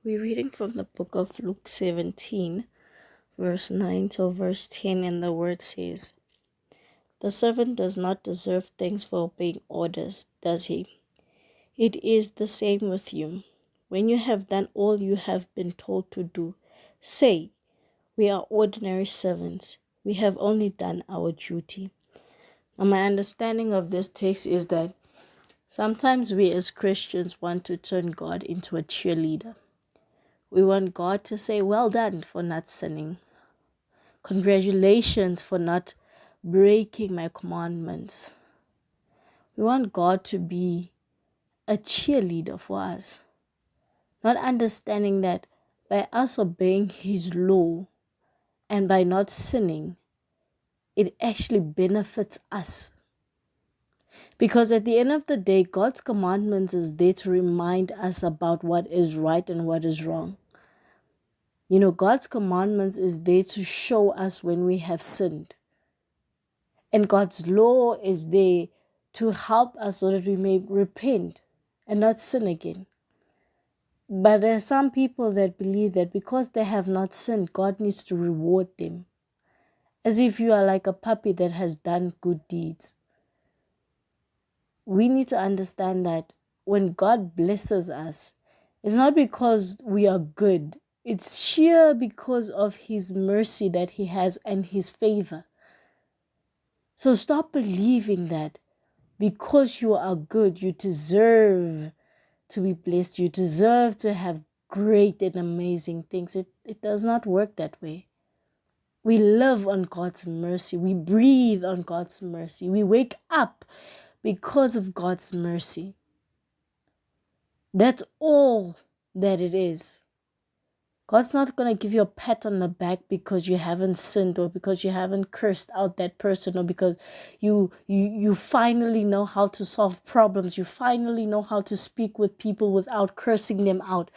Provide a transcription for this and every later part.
We're reading from the book of Luke 17, verse 9 till verse 10, and the word says, "The servant does not deserve thanks for obeying orders, does he? It is the same with you. When you have done all you have been told to do, say, 'We are ordinary servants. We have only done our duty.'" Now, my understanding of this text is that sometimes we as Christians want to turn God into a cheerleader. We want God to say, "Well done for not sinning. Congratulations for not breaking my commandments." We want God to be a cheerleader for us, not understanding that by us obeying His law and by not sinning, it actually benefits us. Because at the end of the day, God's commandments is there to remind us about what is right and what is wrong. God's commandments is there to show us when we have sinned. And God's law is there to help us so that we may repent and not sin again. But there are some people that believe that because they have not sinned, God needs to reward them. As if you are like a puppy that has done good deeds. We need to understand that when God blesses us, it's not because we are good. It's sheer because of His mercy that He has and His favor. So stop believing that because you are good, you deserve to be blessed. You deserve to have great and amazing things. It does not work that way. We live on God's mercy. We breathe on God's mercy. We wake up because of God's mercy. That's all that it is. God's not going to give you a pat on the back because you haven't sinned or because you haven't cursed out that person or because you finally know how to solve problems. You finally know how to speak with people without cursing them out.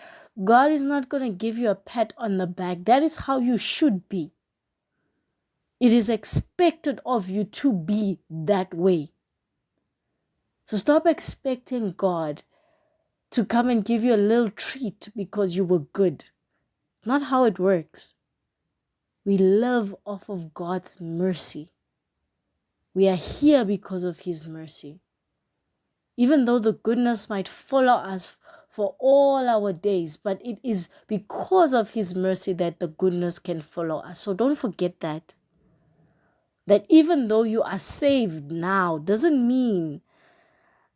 God is not going to give you a pat on the back. That is how you should be. It is expected of you to be that way. So stop expecting God to come and give you a little treat because you were good. Not how it works. We live off of God's mercy. We are here because of His mercy. Even though the goodness might follow us for all our days, but it is because of His mercy that the goodness can follow us. So don't forget that. That even though you are saved now, doesn't mean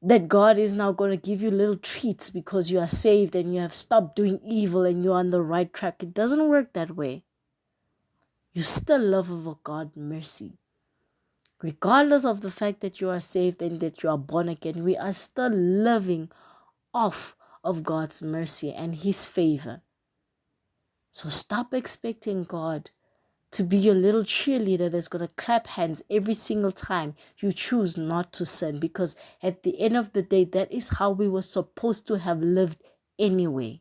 that God is now going to give you little treats because you are saved and you have stopped doing evil and you're on the right track. It doesn't work that way. You still love of God's mercy. Regardless of the fact that you are saved and that you are born again, we are still living off of God's mercy and His favor. So stop expecting God to be your little cheerleader that's going to clap hands every single time you choose not to sin, because at the end of the day, that is how we were supposed to have lived anyway.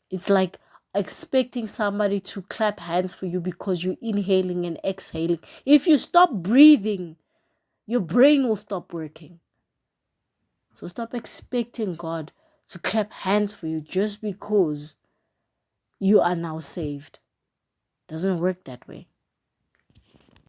It's like expecting somebody to clap hands for you because you're inhaling and exhaling. If you stop breathing, your brain will stop working. So stop expecting God to clap hands for you just because you are now saved. Doesn't work that way.